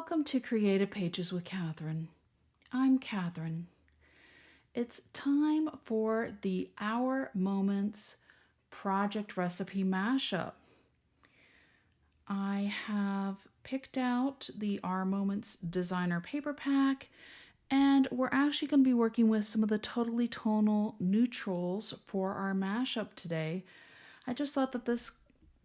Welcome to Creative Pages with Catherine. I'm Catherine. It's time for the Our Moments project recipe mashup. I have picked out the Our Moments designer paper pack, and we're actually going to be working with some of the Totally Tonal Neutrals for our mashup today. I just thought that this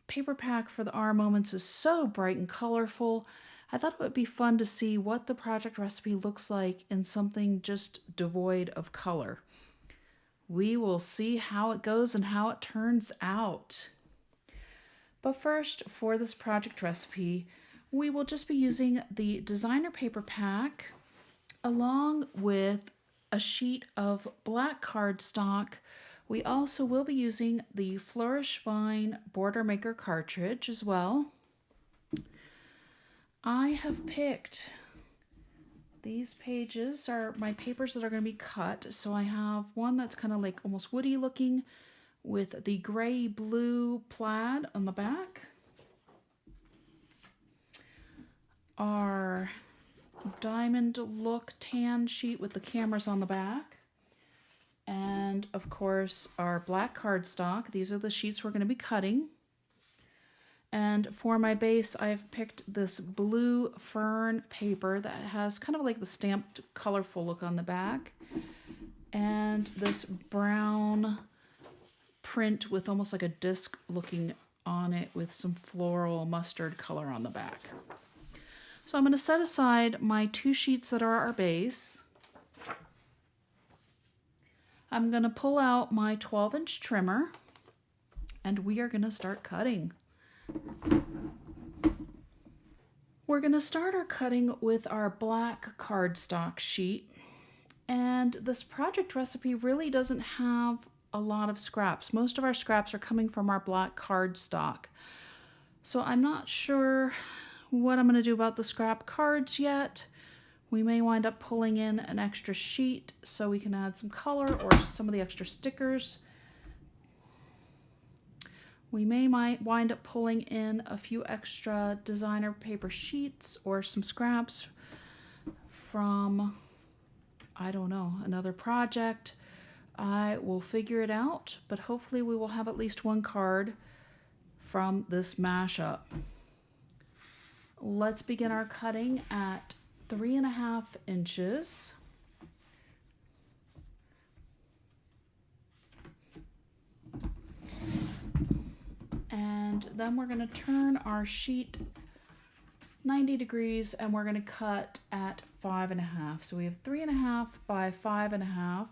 paper pack for the Our Moments is so bright and colorful. I thought it would be fun to see what the project recipe looks like in something just devoid of color. We will see how it goes and how it turns out. But first, for this project recipe, we will just be using the designer paper pack along with a sheet of black cardstock. We also will be using the Flourish Vine Border Maker cartridge as well. I have picked, these pages are my papers that are going to be cut. So I have one that's kind of like almost woody looking with the gray blue plaid on the back. Our diamond look tan sheet with the cameras on the back. And of course our black cardstock. These are the sheets we're going to be cutting. And for my base, I've picked this blue fern paper that has kind of like the stamped colorful look on the back. And this brown print with almost like a disc looking on it with some floral mustard color on the back. So I'm going to set aside my two sheets that are our base. I'm going to pull out my 12-inch trimmer and we are going to start cutting. We're going to start our cutting with our black cardstock sheet, and this project recipe really doesn't have a lot of scraps. Most of our scraps are coming from our black cardstock. So I'm not sure what I'm going to do about the scrap cards yet. We may wind up pulling in an extra sheet so we can add some color or some of the extra stickers. We might wind up pulling in a few extra designer paper sheets or some scraps from, I don't know, another project. I will figure it out, but hopefully we will have at least one card from this mashup. Let's begin our cutting at 3.5 inches. And then we're going to turn our sheet 90 degrees and we're going to cut at 5.5. So we have 3.5 by 5.5.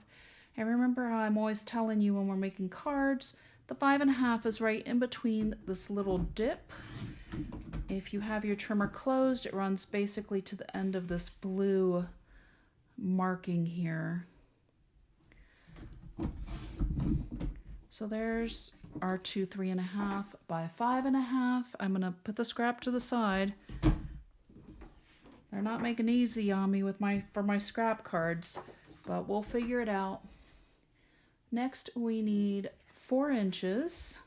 And remember how I'm always telling you when we're making cards, the 5.5 is right in between this little dip. If you have your trimmer closed, it runs basically to the end of this blue marking here. So there's our two 3.5 by 5.5. I'm going to put the scrap to the side. They're not making it easy on me for my scrap cards, but we'll figure it out. Next, we need 4 inches,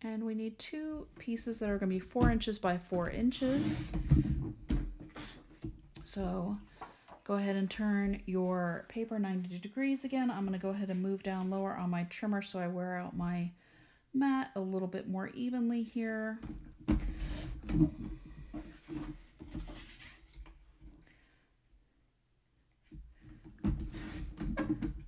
and we need two pieces that are going to be 4 inches by 4 inches. So go ahead and turn your paper 90 degrees again. I'm going to go ahead and move down lower on my trimmer so I wear out my mat a little bit more evenly here.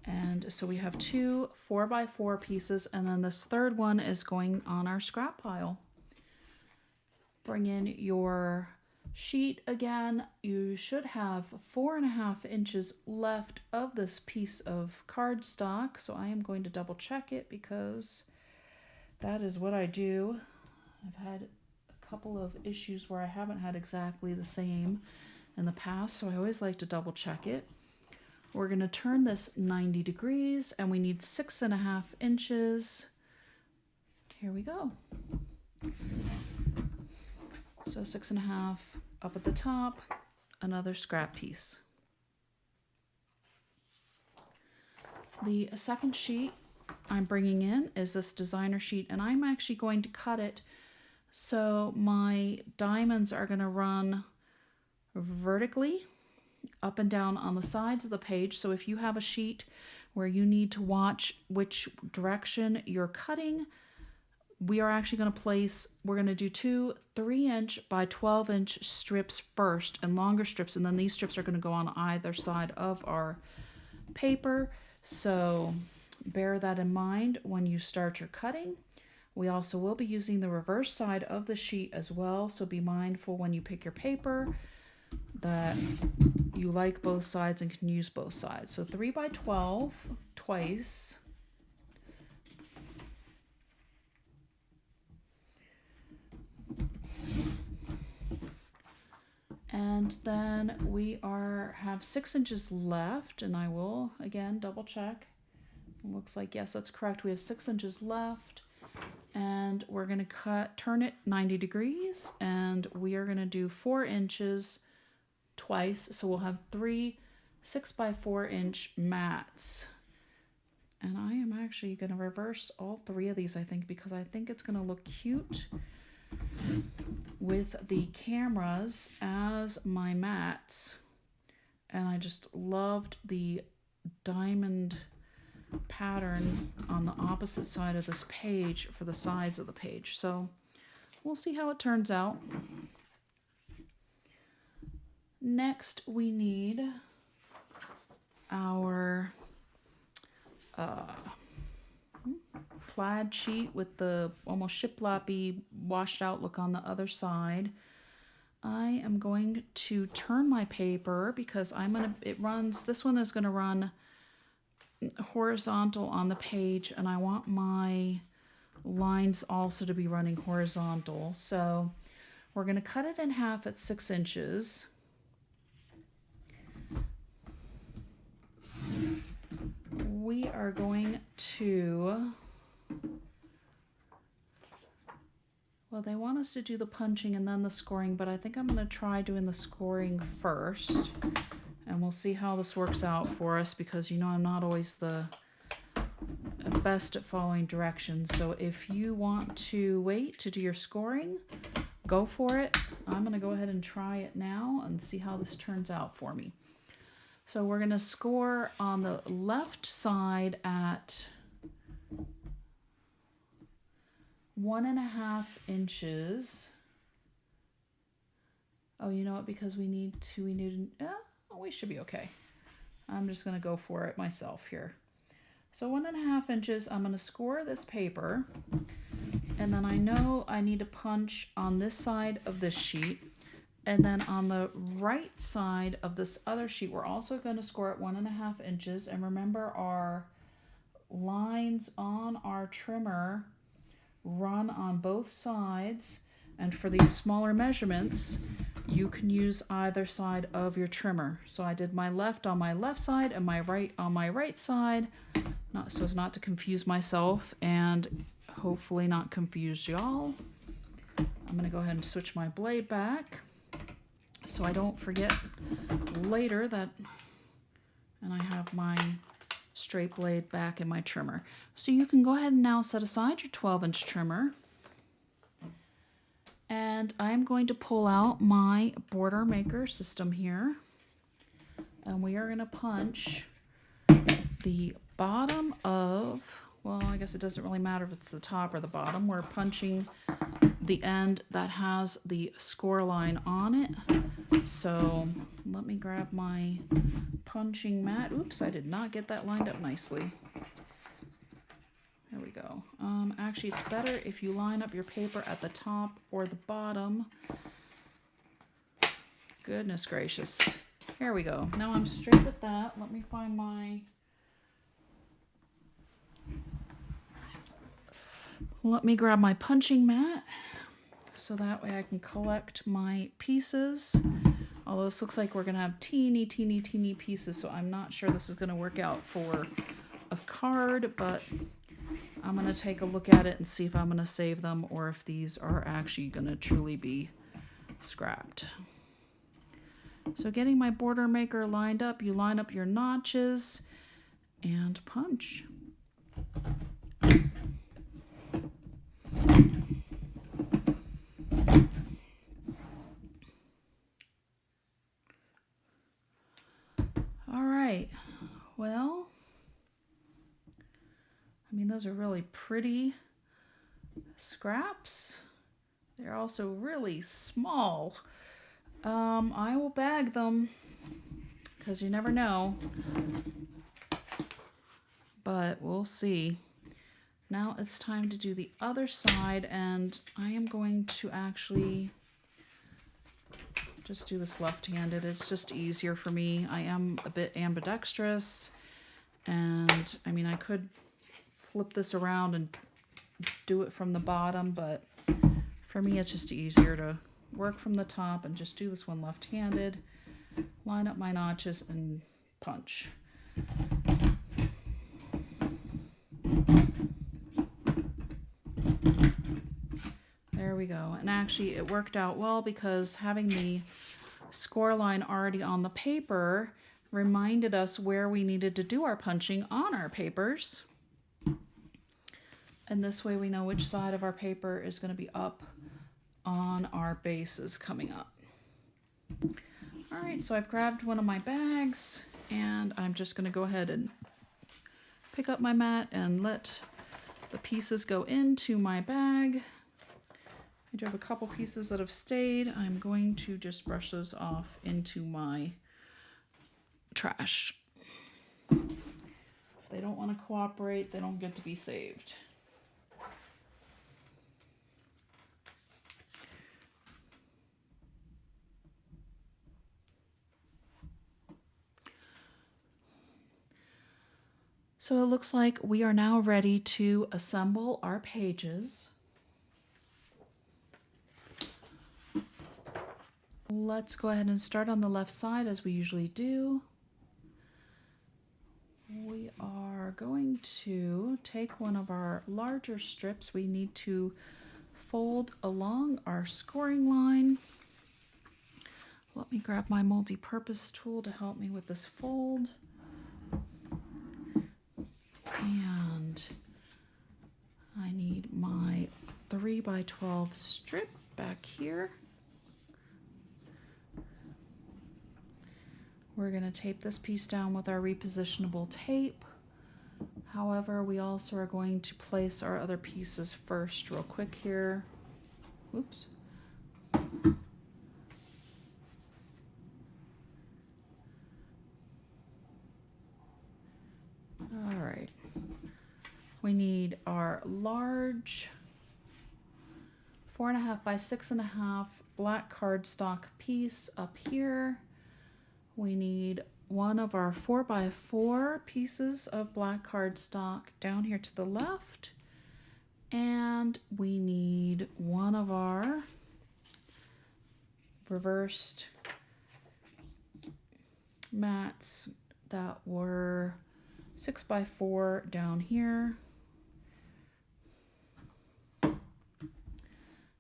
And so we have two 4x4 pieces, and then this third one is going on our scrap pile. Bring in your sheet again. You should have 4.5 inches left of this piece of cardstock. So I am going to double check it because that is what I do. I've had a couple of issues where I haven't had exactly the same in the past, so I always like to double check it. We're going to turn this 90 degrees and we need 6.5 inches. Here we go. So 6.5 up at the top, another scrap piece. The second sheet I'm bringing in is this designer sheet, and I'm actually going to cut it so my diamonds are going to run vertically up and down on the sides of the page. So if you have a sheet where you need to watch which direction you're cutting, we are actually going to place, we're going to do 2 3-inch by 12-inch strips first, and longer strips, and then these strips are going to go on either side of our paper. So bear that in mind when you start your cutting. We also will be using the reverse side of the sheet as well, so be mindful when you pick your paper that you like both sides and can use both sides. So 3 by 12 twice. And then we have 6 inches left, and I will again double check. It looks like, yes, that's correct. We have 6 inches left, and we're going to turn it 90 degrees, and we are going to do 4 inches twice. So we'll have 3 6 by 4 inch mats. And I am actually going to reverse all 3 of these, I think, because I think it's going to look cute with the cameras as my mats. And I just loved the diamond pattern on the opposite side of this page for the sides of the page. So we'll see how it turns out. Next, we need our plaid sheet with the almost shiplapy washed out look on the other side. I am going to turn my paper because this one is going to run horizontal on the page, and I want my lines also to be running horizontal. So we're going to cut it in half at 6 inches. We are going to, well, they want us to do the punching and then the scoring, but I think I'm going to try doing the scoring first, and we'll see how this works out for us, because you know I'm not always the best at following directions. So if you want to wait to do your scoring, go for it. I'm going to go ahead and try it now and see how this turns out for me. So we're going to score on the left side at 1.5 inches. Oh, you know what? Because we should be okay. I'm just going to go for it myself here. So 1.5 inches, I'm going to score this paper. And then I know I need to punch on this side of this sheet. And then on the right side of this other sheet, we're also going to score at 1.5 inches. And remember, our lines on our trimmer run on both sides. And for these smaller measurements, you can use either side of your trimmer. So I did my left on my left side and my right on my right side, so as not to confuse myself and hopefully not confuse y'all. I'm going to go ahead and switch my blade back so I don't forget later that, and I have my straight blade back in my trimmer. So you can go ahead and now set aside your 12-inch trimmer. And I'm going to pull out my border maker system here. And we are going to punch the bottom of, well, I guess it doesn't really matter if it's the top or the bottom. We're punching the end that has the score line on it. So let me grab my punching mat. Oops, I did not get that lined up nicely. There we go. Actually, it's better if you line up your paper at the top or the bottom. Goodness gracious. Here we go. Now I'm straight with that. Let me find my... Let me grab my punching mat so that way I can collect my pieces. Although this looks like we're going to have teeny pieces, so I'm not sure this is going to work out for a card, but I'm going to take a look at it and see if I'm going to save them or if these are actually going to truly be scrapped. So getting my border maker lined up, you line up your notches and punch. those are really pretty scraps. They're also really small. I will bag them because you never know. But we'll see. Now it's time to do the other side, and I am going to actually just do this left-handed. It's just easier for me. I am a bit ambidextrous, and I mean, I could flip this around and do it from the bottom, but for me it's just easier to work from the top and just do this one left-handed, line up my notches, and punch. There we go. And actually it worked out well because having the score line already on the paper reminded us where we needed to do our punching on our papers. And this way we know which side of our paper is going to be up on our bases coming up. All right, so I've grabbed one of my bags and I'm just going to go ahead and pick up my mat and let the pieces go into my bag. I do have a couple pieces that have stayed. I'm going to just brush those off into my trash. If they don't want to cooperate, they don't get to be saved. So it looks like we are now ready to assemble our pages. Let's go ahead and start on the left side as we usually do. We are going to take one of our larger strips. We need to fold along our scoring line. Let me grab my multi-purpose tool to help me with this fold. And I need my 3x12 strip back here. We're going to tape this piece down with our repositionable tape. However, we also are going to place our other pieces first real quick here. Oops. All right. We need our large 4.5 by 6.5 black cardstock piece up here. We need one of our 4x4 pieces of black cardstock down here to the left. And we need one of our reversed mats that were 6x4 down here.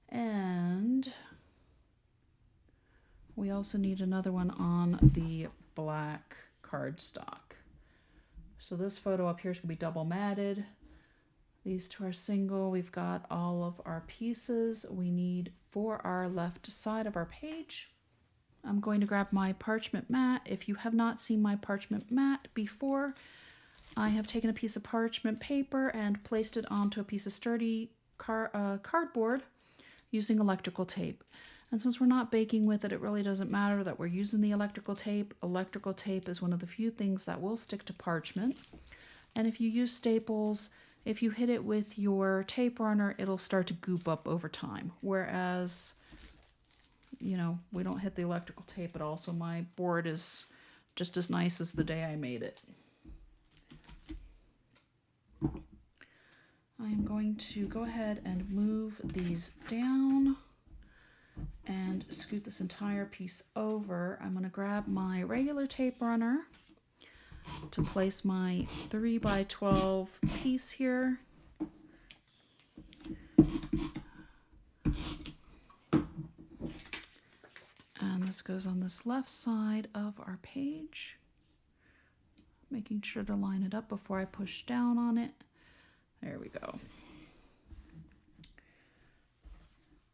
And we also need another one on the black cardstock. So this photo up here is going to be double matted. These two are single. We've got all of our pieces we need for our left side of our page. I'm going to grab my parchment mat. If you have not seen my parchment mat before, I have taken a piece of parchment paper and placed it onto a piece of sturdy cardboard using electrical tape. And since we're not baking with it, it really doesn't matter that we're using the electrical tape. Electrical tape is one of the few things that will stick to parchment. And if you use staples, if you hit it with your tape runner, it'll start to goop up over time. Whereas, you know, we don't hit the electrical tape at all, so my board is just as nice as the day I made it. I'm going to go ahead and move these down and scoot this entire piece over. I'm going to grab my regular tape runner to place my 3x12 piece here. And this goes on this left side of our page. Making sure to line it up before I push down on it. There we go.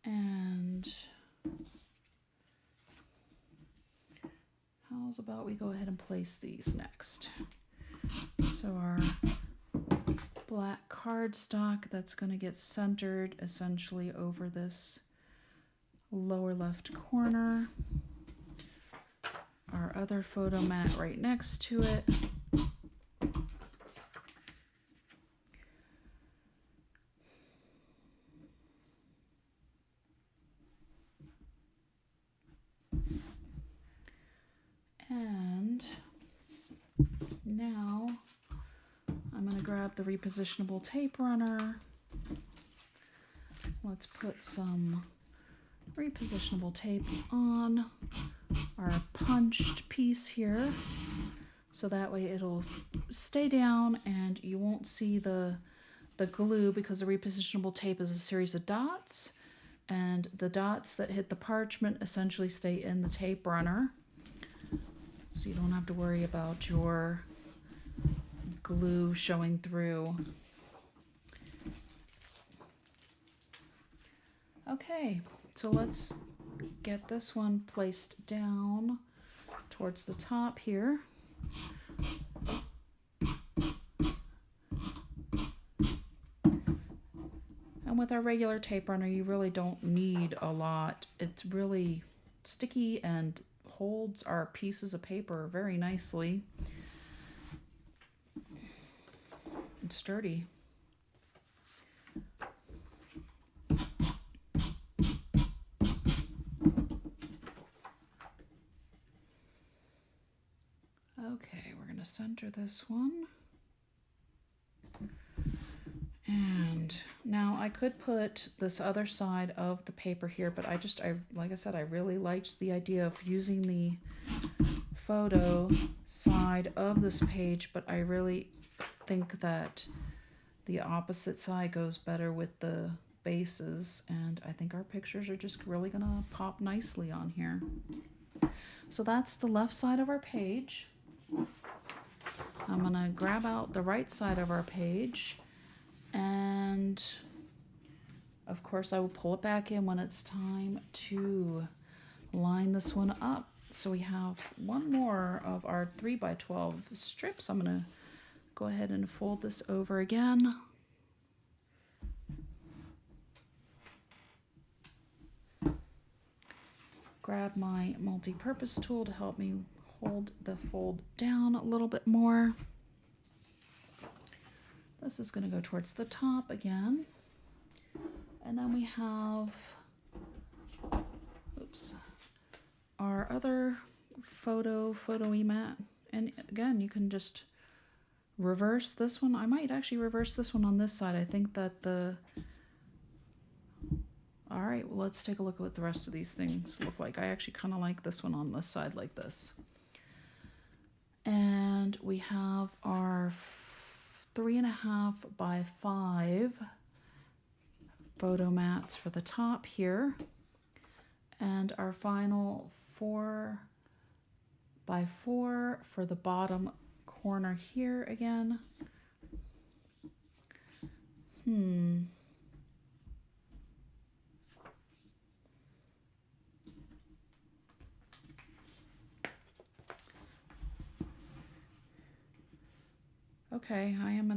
And how's about we go ahead and place these next? So our black cardstock that's going to get centered essentially over this lower left corner. Our other photo mat right next to it. And now I'm going to grab the repositionable tape runner. Let's put some repositionable tape on our punched piece here, so that way it'll stay down and you won't see the glue, because the repositionable tape is a series of dots, and the dots that hit the parchment essentially stay in the tape runner, so you don't have to worry about your glue showing through. Okay, so let's get this one placed down towards the top here. And with our regular tape runner, you really don't need a lot. It's really sticky and holds our pieces of paper very nicely. It's sturdy. Okay, we're going to center this one. And now I could put this other side of the paper here, but like I said, I really liked the idea of using the photo side of this page, but I really think that the opposite side goes better with the bases, and I think our pictures are just really gonna pop nicely on here. So that's the left side of our page. I'm gonna grab out the right side of our page, and of course I will pull it back in when it's time to line this one up. So we have one more of our 3x12 strips. I'm gonna go ahead and fold this over again. Grab my multi-purpose tool to help me hold the fold down a little bit more. This is going to go towards the top again. And then we have, our other photo-y mat. And again, you can just reverse this one. I might actually reverse this one on this side. I think that all right, well, let's take a look at what the rest of these things look like. I actually kind of like this one on this side like this. And we have our 3.5 by 5 photo mats for the top here, and our final 4 by 4 for the bottom corner here again. Okay, I am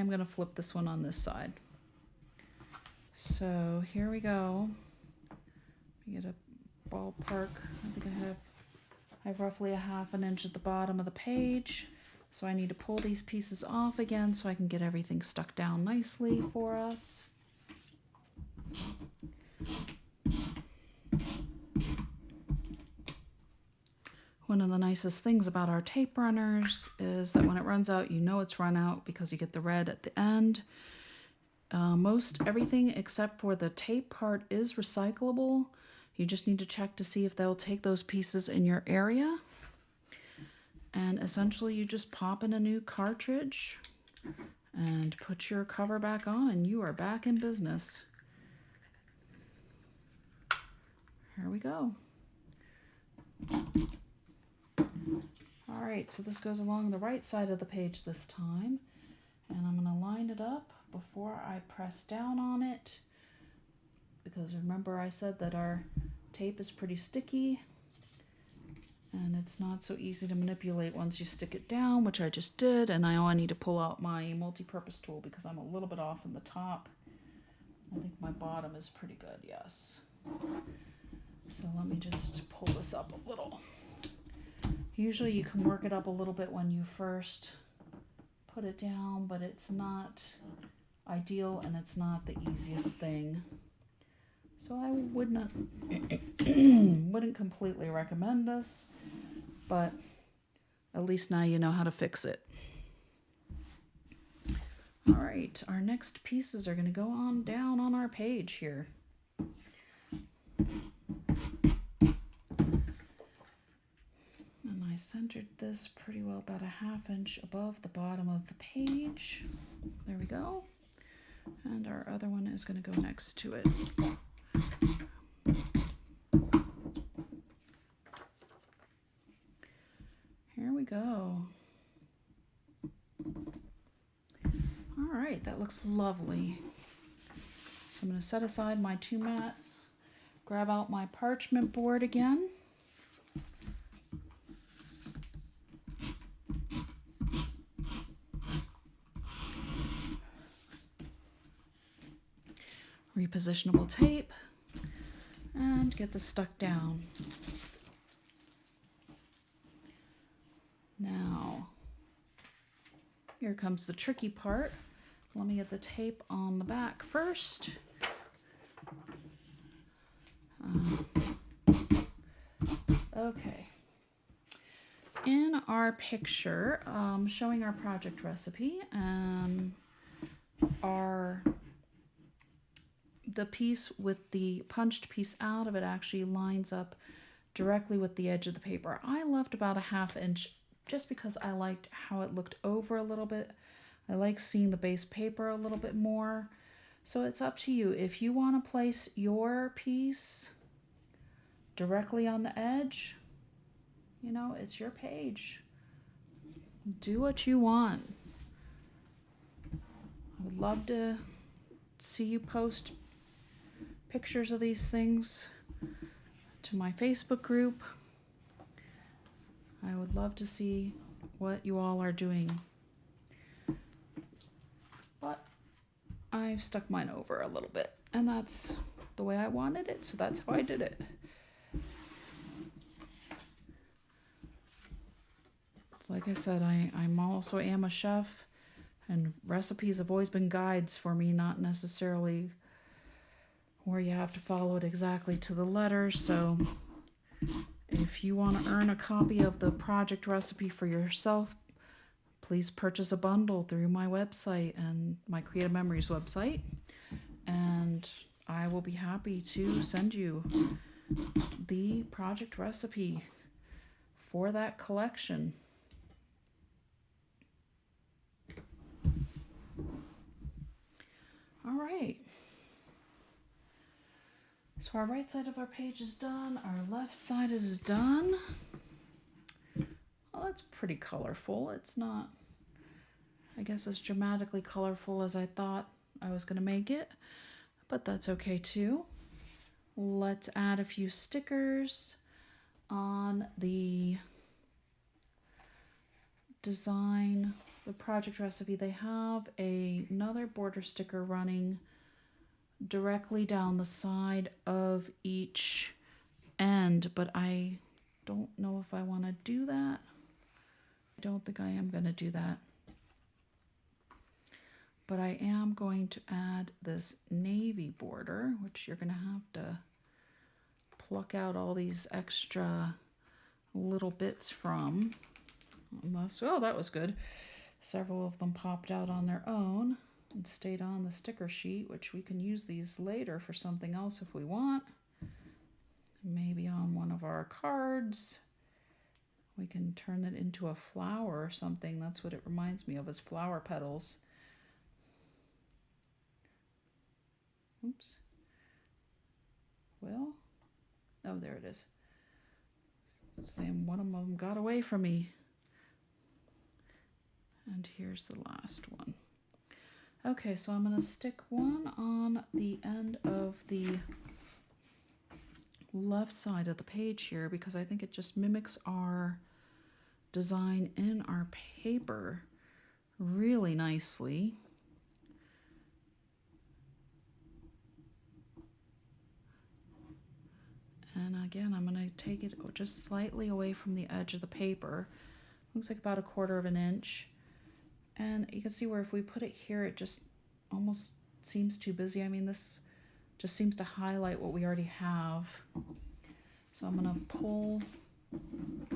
gonna flip this one on this side. So here we go. We get a ballpark. I think I have roughly a 1/2 inch at the bottom of the page. So I need to pull these pieces off again so I can get everything stuck down nicely for us. One of the nicest things about our tape runners is that when it runs out, you know it's run out because you get the red at the end. Most everything except for the tape part is recyclable. You just need to check to see if they'll take those pieces in your area. And essentially you just pop in a new cartridge and put your cover back on and you are back in business. Here we go. All right, so this goes along the right side of the page this time, and I'm going to line it up before I press down on it, because remember I said that our tape is pretty sticky. And it's not so easy to manipulate once you stick it down, which I just did. And now I need to pull out my multi-purpose tool because I'm a little bit off in the top. I think my bottom is pretty good, yes. So let me just pull this up a little. Usually you can work it up a little bit when you first put it down, but it's not ideal and it's not the easiest thing. So I wouldn't completely recommend this, but at least now you know how to fix it. All right, our next pieces are going to go on down on our page here. And I centered this pretty well, about a 1/2 inch above the bottom of the page. There we go. And our other one is going to go next to it. Here we go. All right, that looks lovely. So I'm going to set aside my 2 mats, grab out my parchment board again. Repositionable tape, and get this stuck down. Now, here comes the tricky part. Let me get the tape on the back first. Okay. In our picture, showing our project recipe, the piece with the punched piece out of it actually lines up directly with the edge of the paper. I left about a 1/2 inch just because I liked how it looked over a little bit. I like seeing the base paper a little bit more. So it's up to you. If you want to place your piece directly on the edge, you know, it's your page. Do what you want. I would love to see you post pictures of these things to my Facebook group. I would love to see what you all are doing. But I've stuck mine over a little bit, and that's the way I wanted it, so that's how I did it. Like I said, I'm also am a chef, and recipes have always been guides for me, not necessarily where you have to follow it exactly to the letter. So if you want to earn a copy of the project recipe for yourself, please purchase a bundle through my website and my Creative Memories website, and I will be happy to send you the project recipe for that collection. All right. So our right side of our page is done. Our left side is done. Well, that's pretty colorful. It's not, I guess, as dramatically colorful as I thought I was going to make it, but that's okay too. Let's add a few stickers on the design, the project recipe. They have another border sticker running directly down the side of each end, but I don't know if I want to do that. I don't think I am going to do that. But I am going to add this navy border, which you're going to have to pluck out all these extra little bits from. Unless, oh, that was good. Several of them popped out on their own and stayed on the sticker sheet, which we can use these later for something else if we want. Maybe on one of our cards. We can turn it into a flower or something. That's what it reminds me of, is flower petals. Oops. Well, oh, there it is. Same, one of them got away from me. And here's the last one. Okay, so I'm going to stick one on the end of the left side of the page here because I think it just mimics our design in our paper really nicely. And again, I'm going to take it just slightly away from the edge of the paper. Looks like about 1/4 inch. And you can see where if we put it here, it just almost seems too busy. I mean, this just seems to highlight what we already have. So I'm going to pull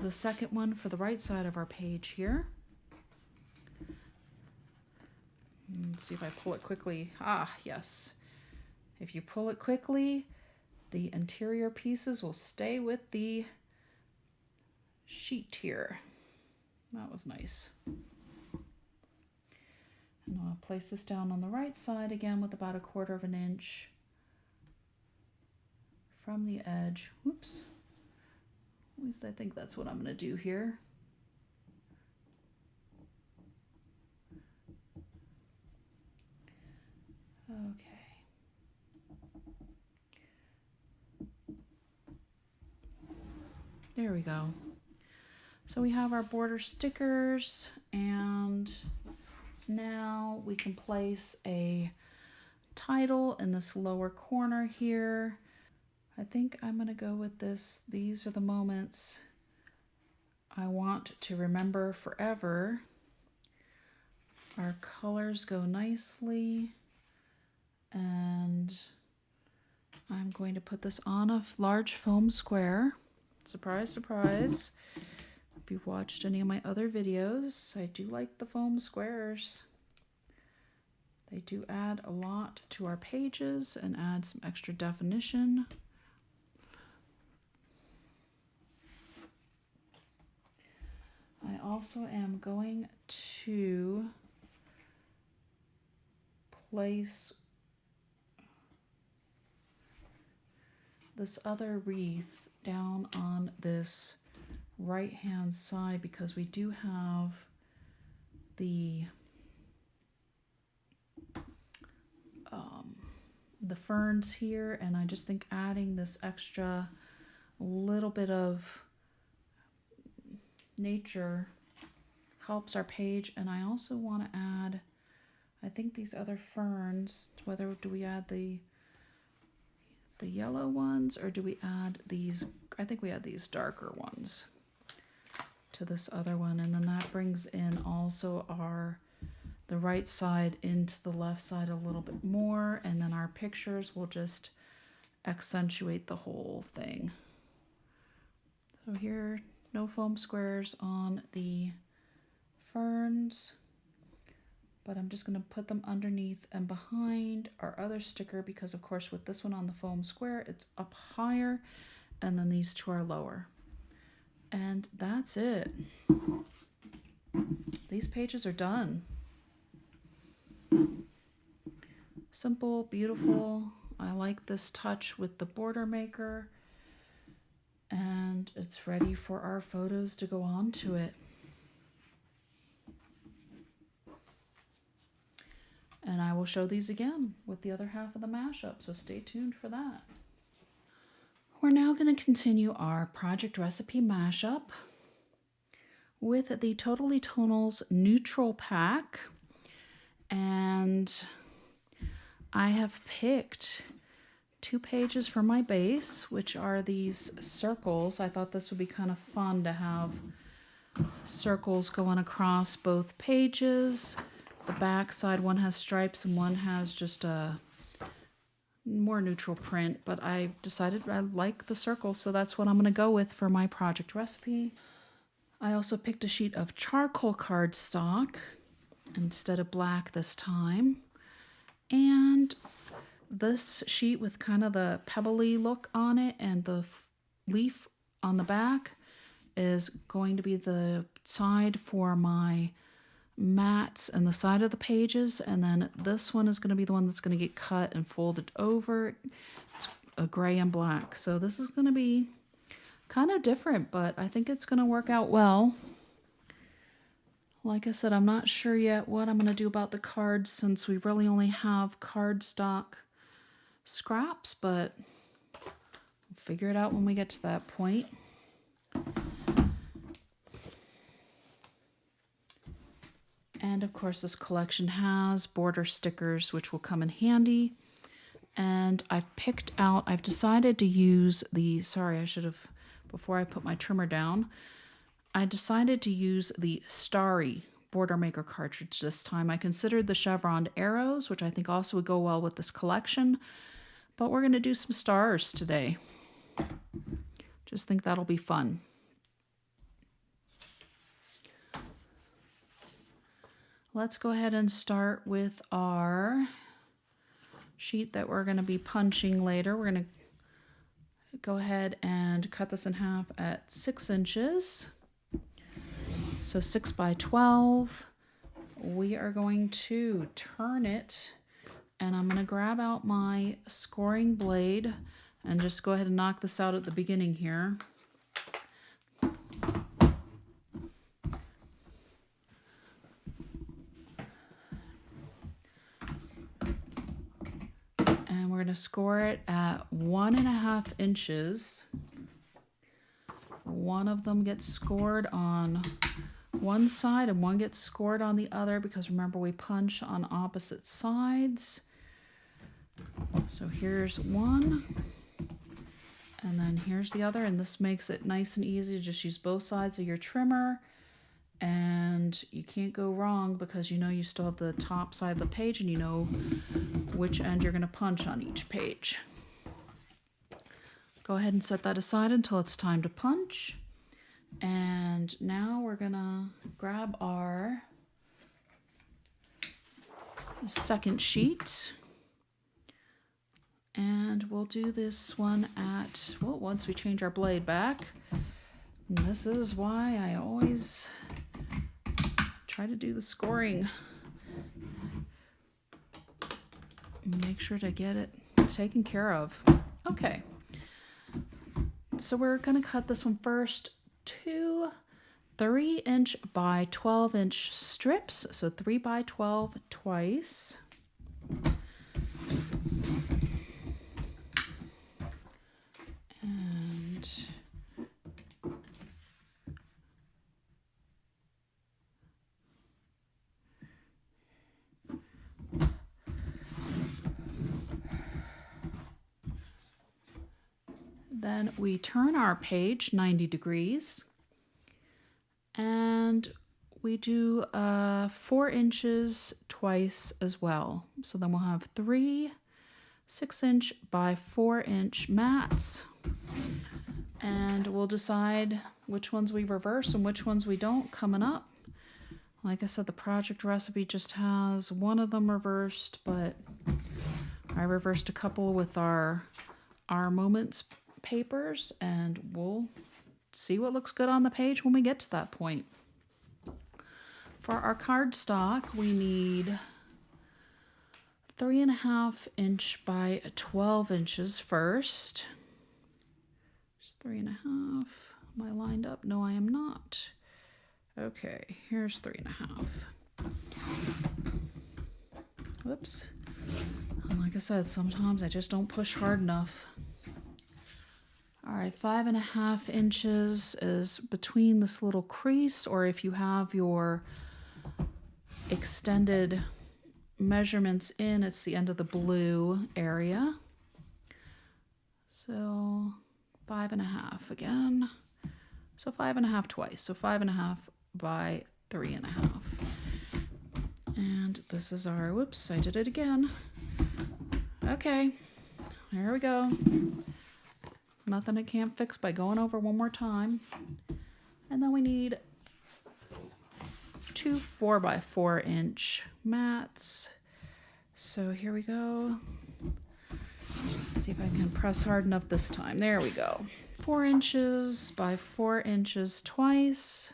the second one for the right side of our page here. Let's see if I pull it quickly. Ah, yes. If you pull it quickly, the interior pieces will stay with the sheet here. That was nice. And I'll place this down on the right side again with about 1/4 inch from the edge. Whoops. At least I think that's what I'm going to do here. Okay. There we go. So we have our border stickers, and now we can place a title in this lower corner here. I think I'm going to go with this. These are the moments I want to remember forever. Our colors go nicely, and I'm going to put this on a large foam square. Surprise, surprise. If you've watched any of my other videos, I do like the foam squares. They do add a lot to our pages and add some extra definition. I also am going to place this other wreath down on this right hand side because we do have the ferns here, and I just think adding this extra little bit of nature helps our page. And I also want to add, I think, these other ferns. Whether do we add the yellow ones or do we add these? I think we add these darker ones to this other one, and then that brings in also the right side into the left side a little bit more, and then our pictures will just accentuate the whole thing. So here, no foam squares on the ferns, but I'm just going to put them underneath and behind our other sticker because, of course, with this one on the foam square, it's up higher, and then these two are lower. And that's it. These pages are done. Simple, beautiful. I like this touch with the border maker, and it's ready for our photos to go onto it. And I will show these again with the other half of the mashup, so stay tuned for that. We're now going to continue our project recipe mashup with the Totally Tonal Neutral Pack. And I have picked 2 pages for my base, which are these circles. I thought this would be kind of fun to have circles going across both pages. The back side, one has stripes and one has just a more neutral print, but I decided I like the circle, so that's what I'm going to go with for my project recipe. I also picked a sheet of charcoal cardstock instead of black this time, and this sheet with kind of the pebbly look on it and the leaf on the back is going to be the side for my mats and the side of the pages, and then this one is going to be the one that's going to get cut and folded over. It's a gray and black, so this is going to be kind of different, but I think it's going to work out well. Like I said, I'm not sure yet what I'm going to do about the cards since we really only have cardstock scraps, but I'll figure it out when we get to that point. And of course this collection has border stickers, which will come in handy. And I've decided to use the, before I put my trimmer down, I decided to use the Starry Border Maker cartridge this time. I considered the chevroned arrows, which I think also would go well with this collection, but we're going to do some stars today. Just think that'll be fun. Let's go ahead and start with our sheet that we're going to be punching later. We're going to go ahead and cut this in half at 6 inches. So 6 by 12. We are going to turn it, and I'm going to grab out my scoring blade and just go ahead and knock this out at the beginning here. And we're going to score it at 1.5 inches. One of them gets scored on one side and one gets scored on the other, because remember we punch on opposite sides. So here's one, and then here's the other, and this makes it nice and easy to just use both sides of your trimmer, and you can't go wrong because you know you still have the top side of the page and you know which end you're going to punch on each page. Go ahead and set that aside until it's time to punch. And now we're gonna grab our second sheet, and we'll do this one at, well, once we change our blade back. And this is why I always try to do the scoring. Make sure to get it taken care of. Okay, so we're gonna cut this one first. 2 3-inch by 12-inch strips, so 3 by 12 twice. And then we turn our page 90 degrees, and we do 4 inches twice as well. So then we'll have 3 6-inch by 4-inch mats, and we'll decide which ones we reverse and which ones we don't coming up. Like I said, the project recipe just has one of them reversed, but I reversed a couple with our moments papers, and we'll see what looks good on the page when we get to that point. For our cardstock, we need 3.5-inch by 12 inches first. Just 3.5. Am I lined up? No, I am not. Okay, here's 3.5. Whoops. And like I said, sometimes I just don't push hard enough. All right, 5.5 inches is between this little crease, or if you have your extended measurements in, it's the end of the blue area. So 5.5 again. So 5.5 twice. So 5.5 by 3.5. And this is our, whoops, I did it again. Okay, there we go. Nothing I can't fix by going over one more time. And then we need 2 4 by 4-inch mats. So here we go. Let's see if I can press hard enough this time. There we go. 4 inches by 4 inches twice.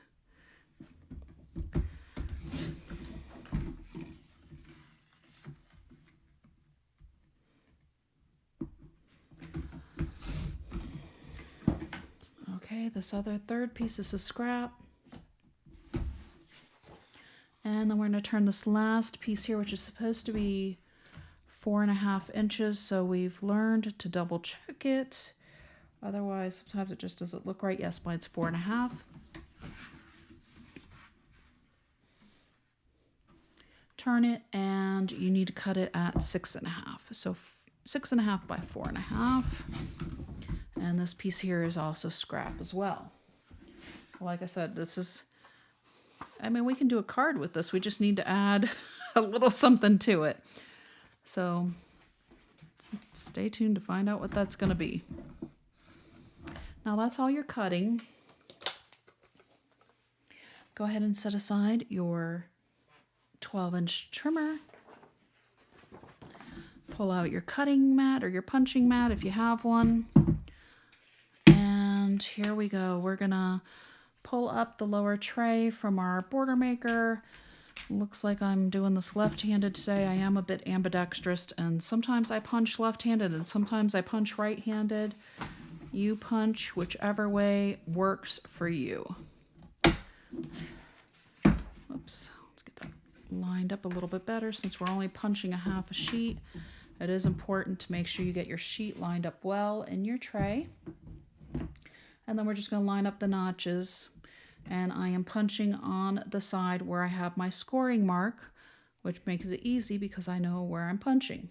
Okay, this other third piece is a scrap. And then we're going to turn this last piece here, which is supposed to be 4.5 inches. So we've learned to double check it. Otherwise, sometimes it just doesn't look right. Yes, mine's 4.5. Turn it, and you need to cut it at 6.5. So 6.5 by 4.5. And this piece here is also scrap as well. So like I said, this is, I mean, we can do a card with this. We just need to add a little something to it. So stay tuned to find out what that's going to be. Now that's all your cutting. Go ahead and set aside your 12-inch trimmer. Pull out your cutting mat or your punching mat if you have one. And here we go. We're gonna pull up the lower tray from our border maker. Looks like I'm doing this left-handed today. I am a bit ambidextrous, and sometimes I punch left-handed and sometimes I punch right-handed. You punch whichever way works for you. Oops, let's get that lined up a little bit better since we're only punching a half a sheet. It is important to make sure you get your sheet lined up well in your tray. And then we're just going to line up the notches. And I am punching on the side where I have my scoring mark, which makes it easy because I know where I'm punching.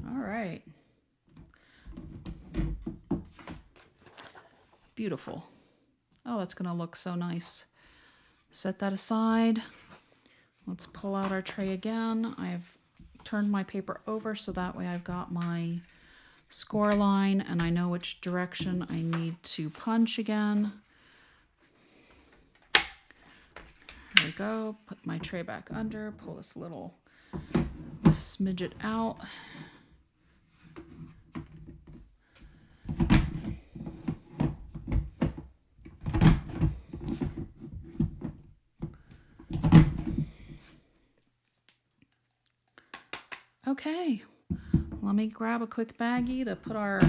All right. Beautiful. Oh, that's going to look so nice. Set that aside. Let's pull out our tray again. I've turned my paper over so that way I've got my score line and I know which direction I need to punch again. There we go. Put my tray back under. Pull this little smidget out. Okay, let me grab a quick baggie to put our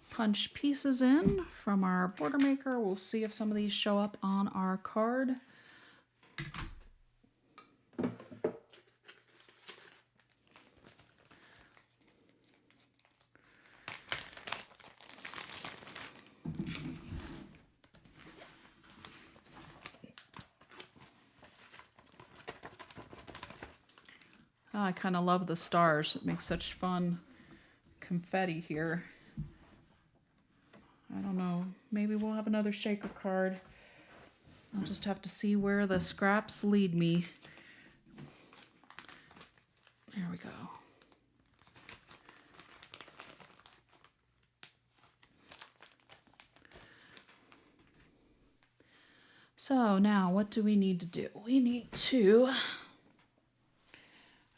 punch pieces in from our border maker. We'll see if some of these show up on our card. Oh, I kind of love the stars. It makes such fun confetti here. I don't know. Maybe we'll have another shaker card. I'll just have to see where the scraps lead me. There we go. So now what do we need to do? We need to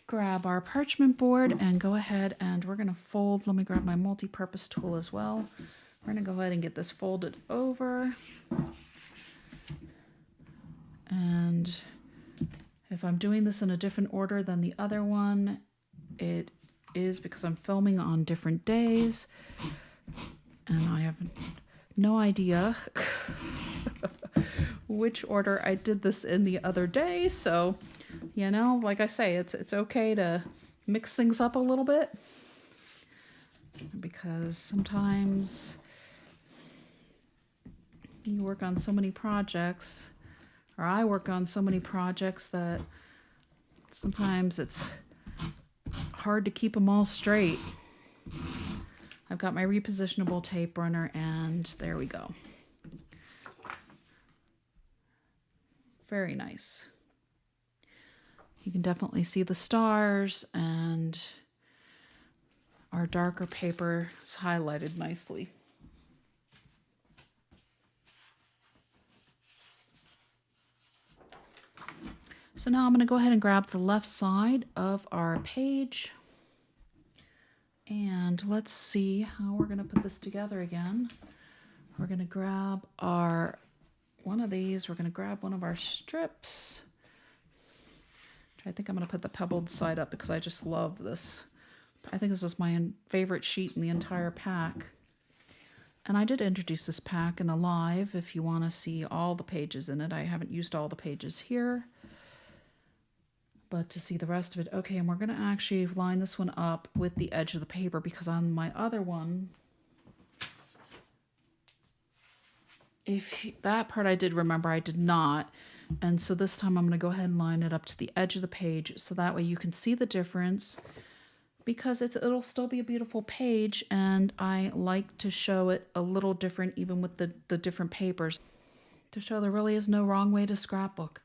grab our parchment board and go ahead and we're going to fold. Let me grab my multi-purpose tool as well. We're going to go ahead and get this folded over. And if I'm doing this in a different order than the other one, it is because I'm filming on different days. And I have no idea which order I did this in the other day. So, you know, like I say, it's okay to mix things up a little bit. Because sometimes you work on so many projects, or I work on so many projects that sometimes it's hard to keep them all straight. I've got my repositionable tape runner and there we go. Very nice. You can definitely see the stars and our darker paper is highlighted nicely. So now I'm going to go ahead and grab the left side of our page. And let's see how we're going to put this together again. We're going to grab one of these. We're going to grab one of our strips. I think I'm going to put the pebbled side up because I just love this. I think this is my favorite sheet in the entire pack. And I did introduce this pack in a live if you want to see all the pages in it. I haven't used all the pages here. but to see the rest of it. Okay, and we're going to actually line this one up with the edge of the paper, because on my other one, that part I did remember, I did not. And so this time I'm going to go ahead and line it up to the edge of the page, so that way you can see the difference, because it'll still be a beautiful page, and I like to show it a little different even with the different papers, to show there really is no wrong way to scrapbook.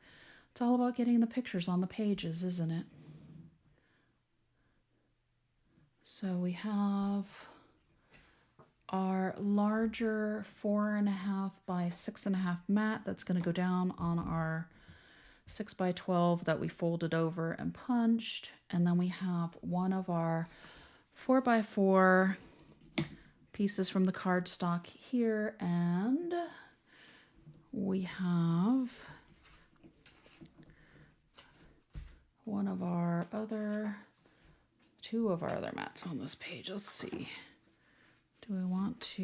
It's all about getting the pictures on the pages, isn't it? So we have our larger 4.5 by 6.5 mat that's going to go down on our 6 by 12 that we folded over and punched. And then we have one of our 4 by 4 pieces from the cardstock here, and we have two of our other mats on this page. Let's see. Do we want to,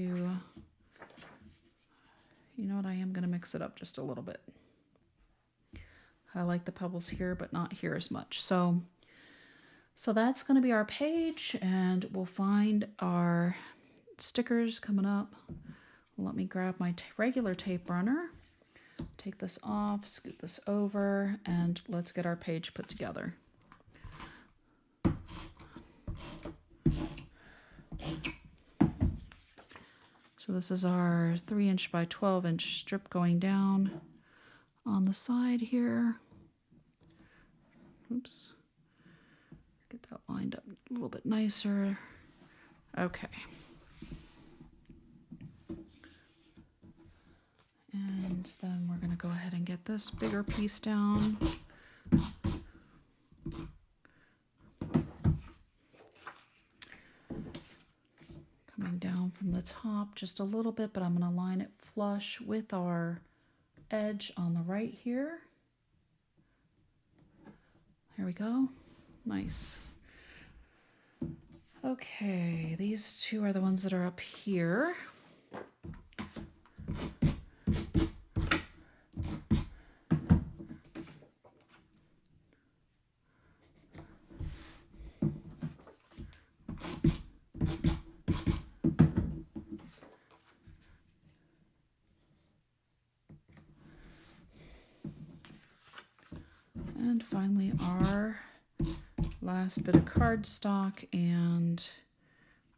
you know what, I am going to mix it up just a little bit. I like the pebbles here, but not here as much. So that's going to be our page, and we'll find our stickers coming up. Let me grab my regular tape runner, take this off, scoot this over, and let's get our page put together. So this is our 3" by 12" strip going down on the side here. Oops. Get that lined up a little bit nicer. Okay. And then we're going to go ahead and get this bigger piece down. Coming down from the top just a little bit, but I'm going to line it flush with our edge on the right here. There we go. Nice. Okay, these two are the ones that are up here. And finally, our last bit of cardstock and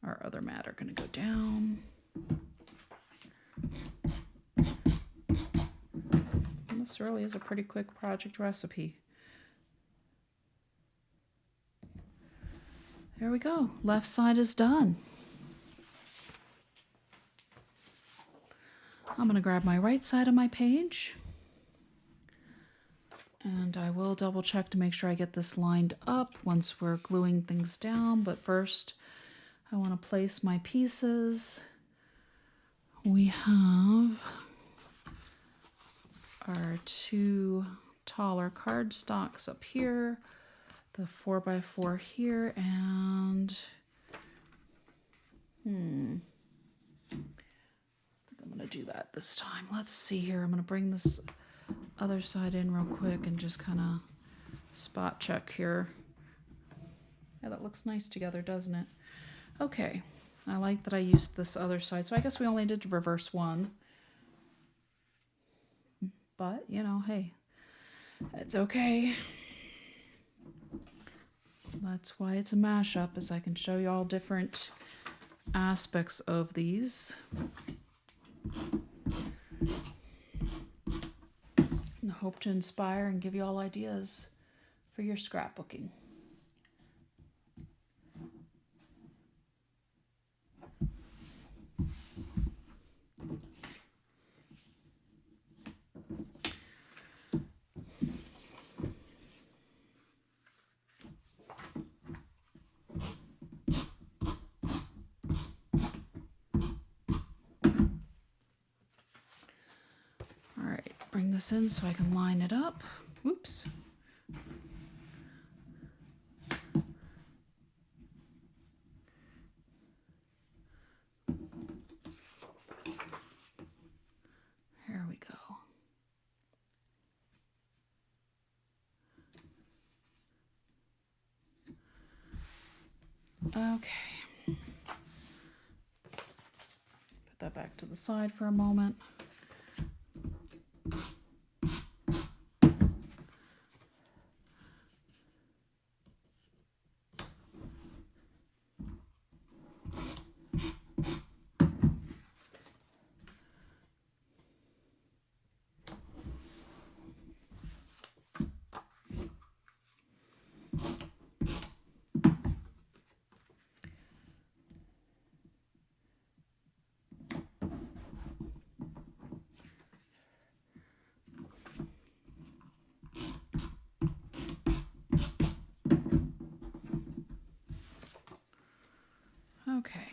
our other mat are going to go down. And this really is a pretty quick project recipe. There we go. Left side is done. I'm going to grab my right side of my page, and I will double check to make sure I get this lined up once we're gluing things down. But first, I want to place my pieces. We have our two taller cardstocks up here, the 4 by 4 here, and I think I'm going to do that this time. Let's see here. I'm going to bring this other side in real quick and just kind of spot check here. Yeah, that looks nice together, doesn't it? Okay, I like that I used this other side. So I guess we only did reverse one. But, you know, hey, it's okay. That's why it's a mashup, is I can show you all different aspects of these. And hope to inspire and give you all ideas for your scrapbooking. Bring this in so I can line it up. Oops. There we go. Okay. Put that back to the side for a moment. Okay,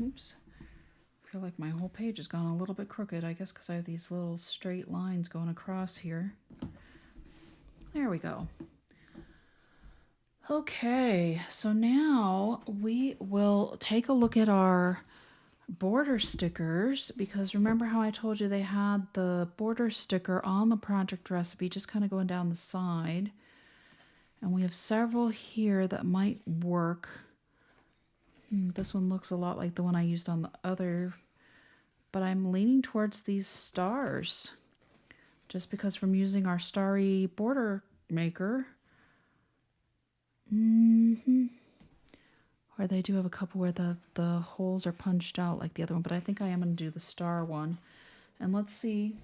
oops. I feel like my whole page has gone a little bit crooked, I guess because I have these little straight lines going across here. There we go. Okay, so now we will take a look at our border stickers, because remember how I told you they had the border sticker on the project recipe just kind of going down the side. And we have several here that might work. This one looks a lot like the one I used on the other, but I'm leaning towards these stars just because from using our starry border maker. Or they do have a couple where the holes are punched out like the other one, but I think I am going to do the star one. And let's see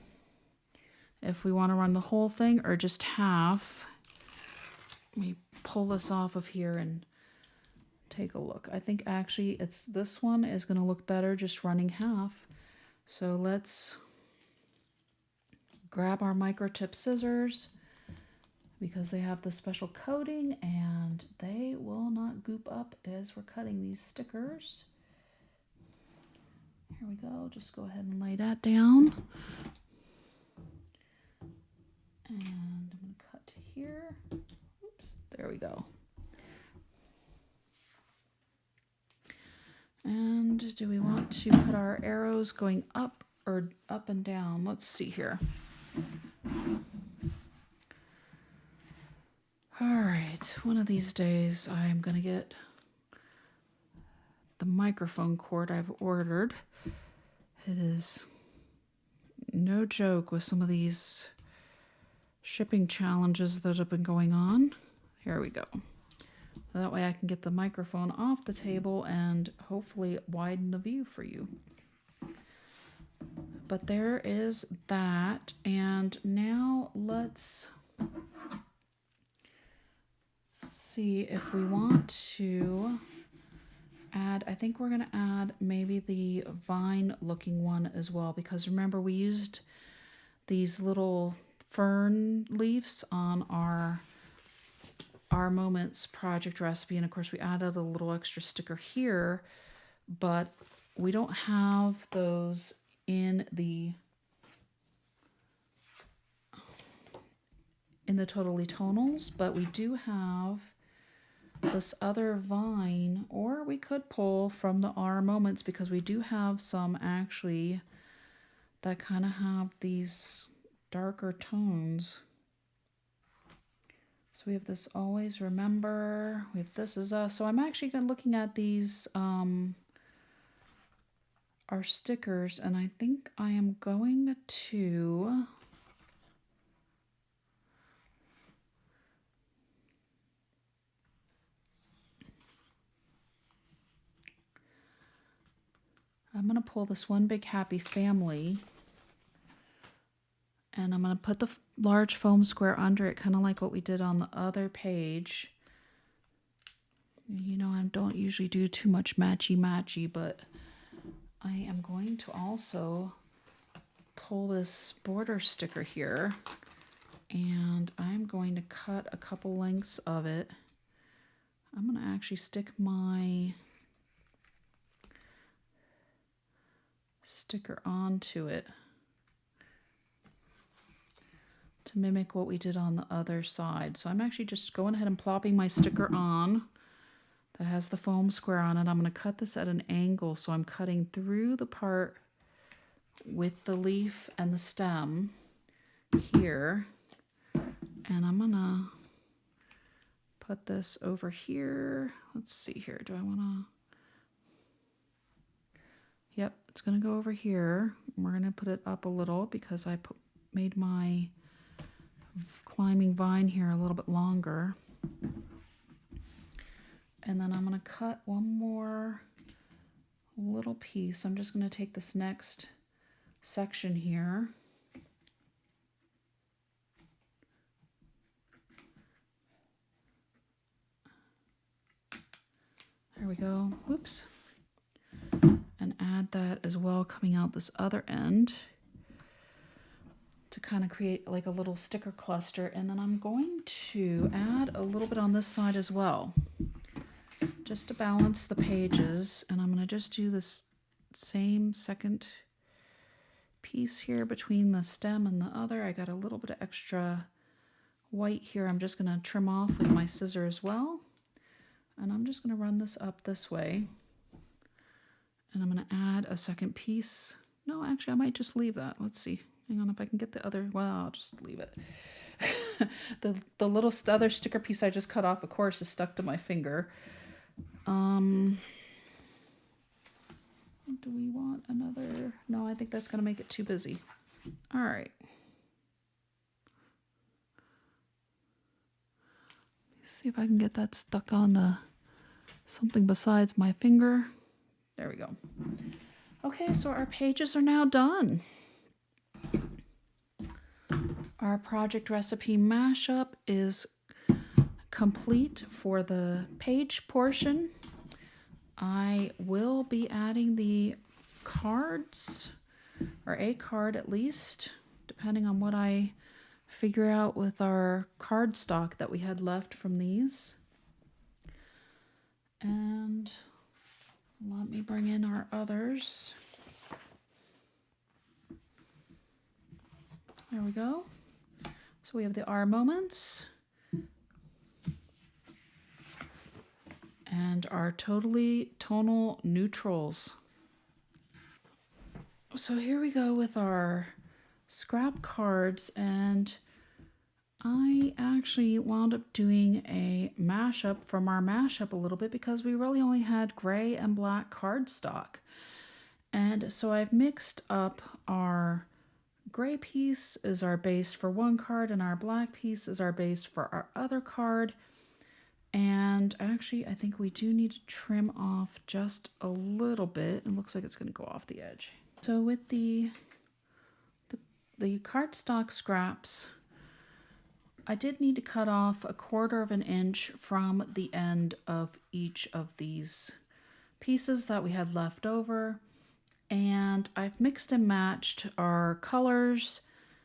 if we want to run the whole thing or just half. Let me pull this off of here and take a look. I think actually it's this one is going to look better just running half. So let's grab our microtip scissors because they have the special coating and they will not goop up as we're cutting these stickers. Here we go. Just go ahead and lay that down. And I'm going to cut here. Oops, there we go. And do we want to put our arrows going up or up and down? Let's see here. All right, one of these days I'm going to get the microphone cord I've ordered. It is no joke with some of these shipping challenges that have been going on. Here we go. That way I can get the microphone off the table and hopefully widen the view for you. But there is that. And now let's see if we want to add, I think we're going to add maybe the vine looking one as well, because remember we used these little fern leaves on our Moments project recipe, and of course we added a little extra sticker here, but we don't have those in the Totally Tonals, but we do have this other vine, or we could pull from the Our Moments because we do have some actually that kind of have these darker tones. So we have this Always Remember, we have This Is Us. So I'm actually looking at these, our stickers, and I think I am going to pull this One Big Happy Family, and I'm going to put the large foam square under it, kind of like what we did on the other page. You know, I don't usually do too much matchy-matchy, but I am going to also pull this border sticker here, and I'm going to cut a couple lengths of it. I'm going to actually stick my sticker onto it to mimic what we did on the other side. So I'm actually just going ahead and plopping my sticker on that has the foam square on it. I'm going to cut this at an angle, so I'm cutting through the part with the leaf and the stem here, and I'm going to put this over here. Let's see here. Do I want to? Yep, it's going to go over here. We're going to put it up a little because I made my climbing vine here a little bit longer. And then I'm going to cut one more little piece. I'm just going to take this next section here. There we go. Whoops. And add that as well coming out this other end to kind of create like a little sticker cluster. And then I'm going to add a little bit on this side as well, just to balance the pages. And I'm going to just do this same second piece here between the stem and the other. I got a little bit of extra white here. I'm just going to trim off with my scissor as well. And I'm just going to run this up this way. And I'm going to add a second piece. No, actually, I might just leave that. Let's see. Hang on, if I can get the other. Well, I'll just leave it. the little other sticker piece I just cut off, of course, is stuck to my finger. Do we want another? No, I think that's going to make it too busy. All right. Let's see if I can get that stuck on something besides my finger. There we go. Okay, so our pages are now done. Our project recipe mashup is complete for the page portion. I will be adding the cards, or a card at least, depending on what I figure out with our card stock that we had left from these. And let me bring in our others. There we go. So we have the R moments and our totally tonal neutrals. So here we go with our scrap cards, and I actually wound up doing a mashup from our mashup a little bit because we really only had gray and black cardstock. And so I've mixed up our gray piece is our base for one card and our black piece is our base for our other card. And actually, I think we do need to trim off just a little bit. It looks like it's going to go off the edge. So with the cardstock scraps, I did need to cut off 1/4 of an inch from the end of each of these pieces that we had left over. And I've mixed and matched our colors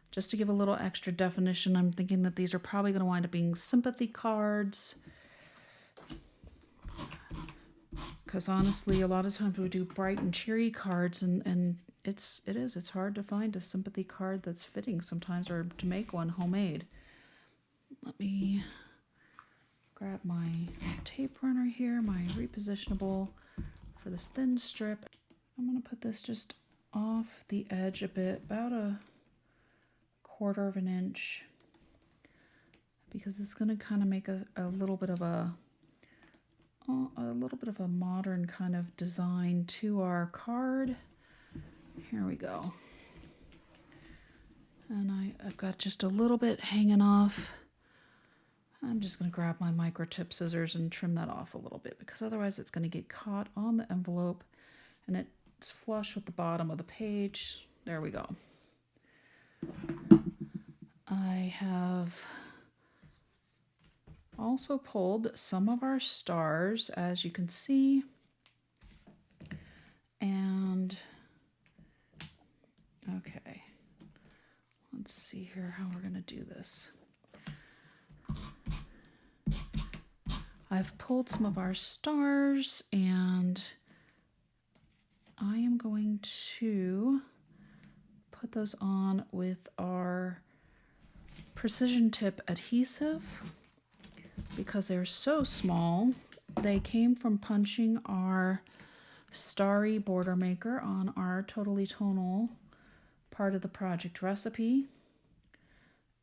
just to give a little extra definition. I'm thinking that these are probably going to wind up being sympathy cards, because honestly, a lot of times we do bright and cheery cards, and it's hard to find a sympathy card that's fitting sometimes, or to make one homemade. Let me grab my tape runner here, my repositionable for this thin strip. I'm going to put this just off the edge a bit, about 1/4 of an inch, because it's going to kind of make a little bit of a modern kind of design to our card. Here we go. And I've got just a little bit hanging off. I'm just going to grab my microtip scissors and trim that off a little bit, because otherwise it's going to get caught on the envelope and it's flush with the bottom of the page. There we go. I have also pulled some of our stars, as you can see. And okay, let's see here how we're going to do this. I've pulled some of our stars, and I am going to put those on with our precision tip adhesive because they're so small. They came from punching our starry border maker on our Totally Tonal part of the project recipe.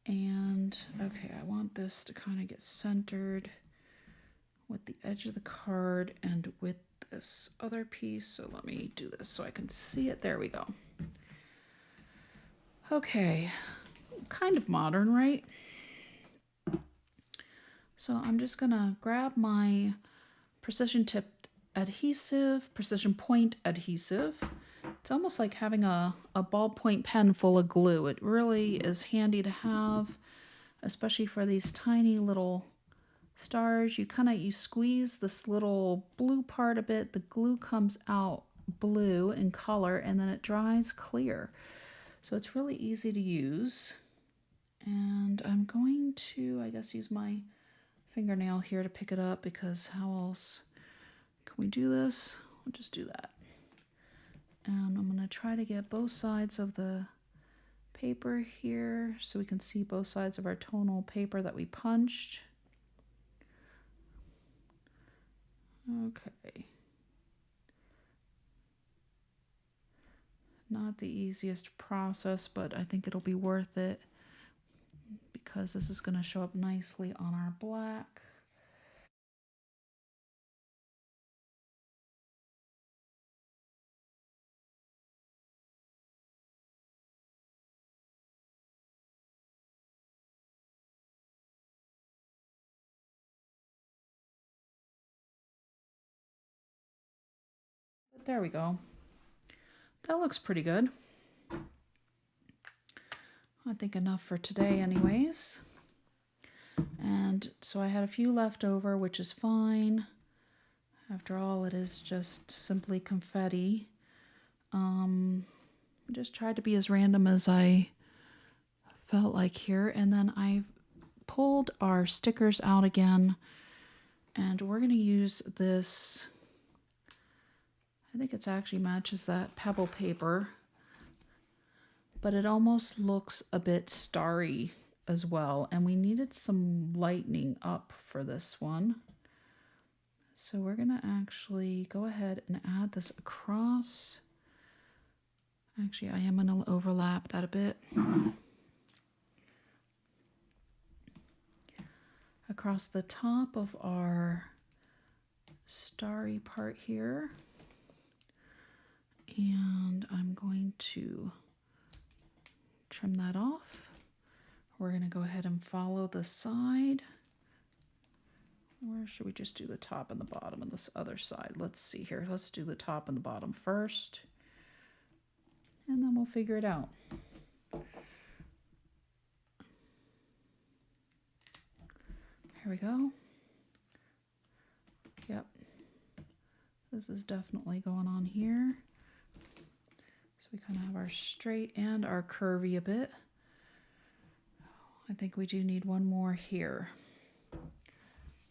And okay, I want this to kind of get centered with the edge of the card and with this other piece. So let me do this so I can see it. There we go. Okay, kind of modern, right? So I'm just gonna grab my precision tipped adhesive, precision point adhesive. It's almost like having a ballpoint pen full of glue. It really is handy to have, especially for these tiny little stars. You squeeze this little blue part a bit, the glue comes out blue in color, and then it dries clear. So it's really easy to use. And I'm going to, I guess, use my fingernail here to pick it up, because how else can we do this? We'll just do that. And I'm going to try to get both sides of the paper here so we can see both sides of our tonal paper that we punched. Okay. Not the easiest process, but I think it'll be worth it because this is going to show up nicely on our black. But there we go. That looks pretty good. I think enough for today anyways. And so I had a few left over, which is fine. After all, it is just simply confetti. Just tried to be as random as I felt like here. And then I pulled our stickers out again. And we're going to use this, I think it actually matches that pebble paper, but it almost looks a bit starry as well. And we needed some lightening up for this one. So we're going to actually go ahead and add this across. Actually, I am going to overlap that a bit. Across the top of our starry part here. And I'm going to trim that off. We're going to go ahead and follow the side. Or should we just do the top and the bottom on this other side? Let's see here. Let's do the top and the bottom first. And then we'll figure it out. Here we go. Yep. This is definitely going on here. So we kind of have our straight and our curvy a bit. I think we do need one more here.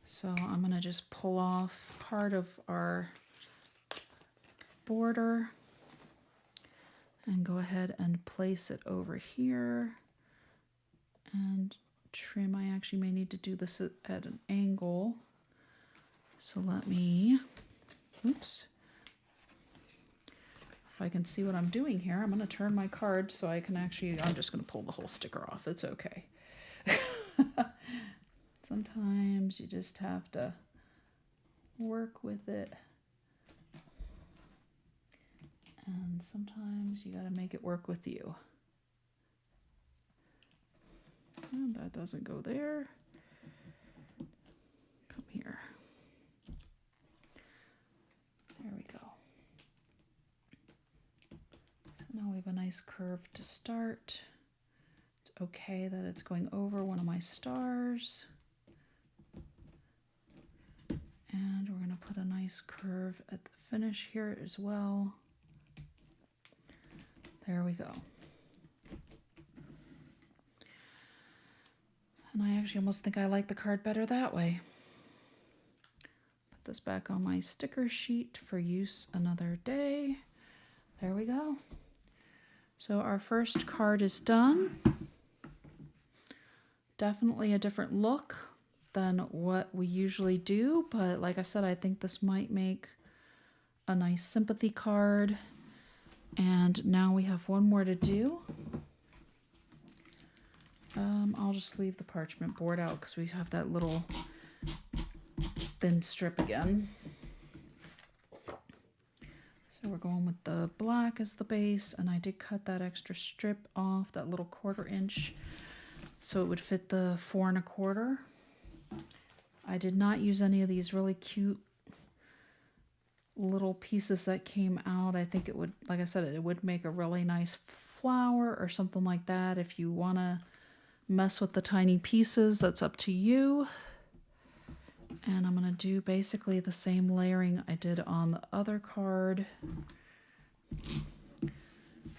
So I'm going to just pull off part of our border and go ahead and place it over here and trim. I actually may need to do this at an angle. So let me, oops. If I can see what I'm doing here, I'm going to turn my card so I can actually, I'm just going to pull the whole sticker off. It's okay. Sometimes you just have to work with it. And sometimes you got to make it work with you. And that doesn't go there. Come here. There we go. So now we have a nice curve to start. It's okay that it's going over one of my stars. And we're going to put a nice curve at the finish here as well. There we go. And I actually almost think I like the card better that way. Put this back on my sticker sheet for use another day. There we go. So our first card is done. Definitely a different look than what we usually do, but like I said, I think this might make a nice sympathy card. And now we have one more to do. I'll just leave the parchment board out because we have that little thin strip again. So we're going with the black as the base, and I did cut that extra strip off, that little 1/4 inch, so it would fit the 4 1/4. I did not use any of these really cute little pieces that came out. I think it would, like I said, it would make a really nice flower or something like that. If you want to mess with the tiny pieces, that's up to you. And I'm going to do basically the same layering I did on the other card.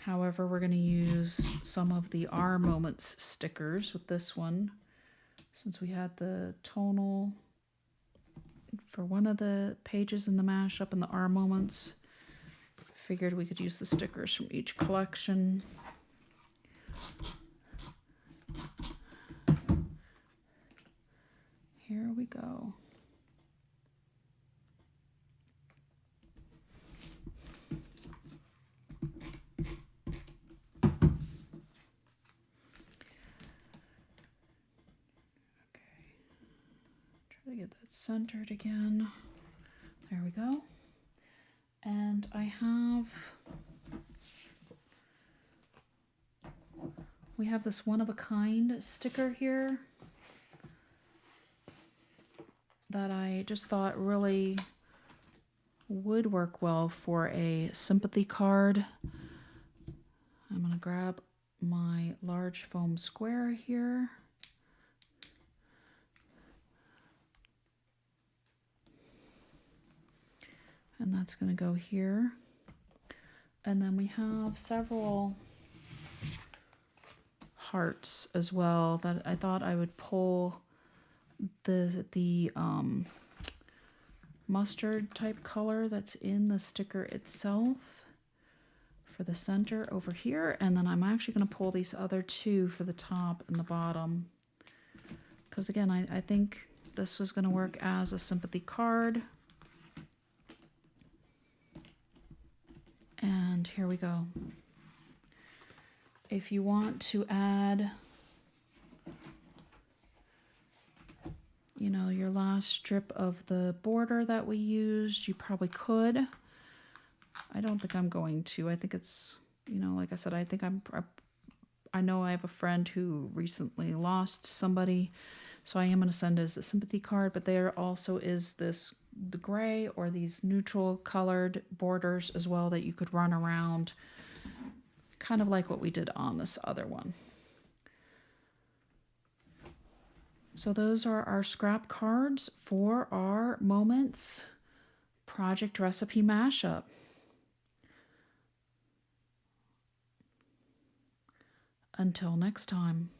However, we're going to use some of the R Moments stickers with this one, since we had the tonal for one of the pages in the mashup and the R Moments. Figured we could use the stickers from each collection. Here we go. Try to get that centered again. There we go. And we have this one-of-a-kind sticker here that I just thought really would work well for a sympathy card. I'm going to grab my large foam square here. And that's going to go here. And then we have several hearts as well that I thought I would pull the mustard type color that's in the sticker itself for the center over here. And then I'm actually going to pull these other two for the top and the bottom. Because again, I think this was going to work as a sympathy card. And here we go. If you want to add, you know, your last strip of the border that we used, you probably could. I don't think I'm going to. I think it's, you know, like I said, I know I have a friend who recently lost somebody, so I am going to send it as a sympathy card, but there also is the gray or these neutral colored borders as well that you could run around, kind of like what we did on this other one. So those are our scrap cards for our Moments project recipe mashup. Until next time.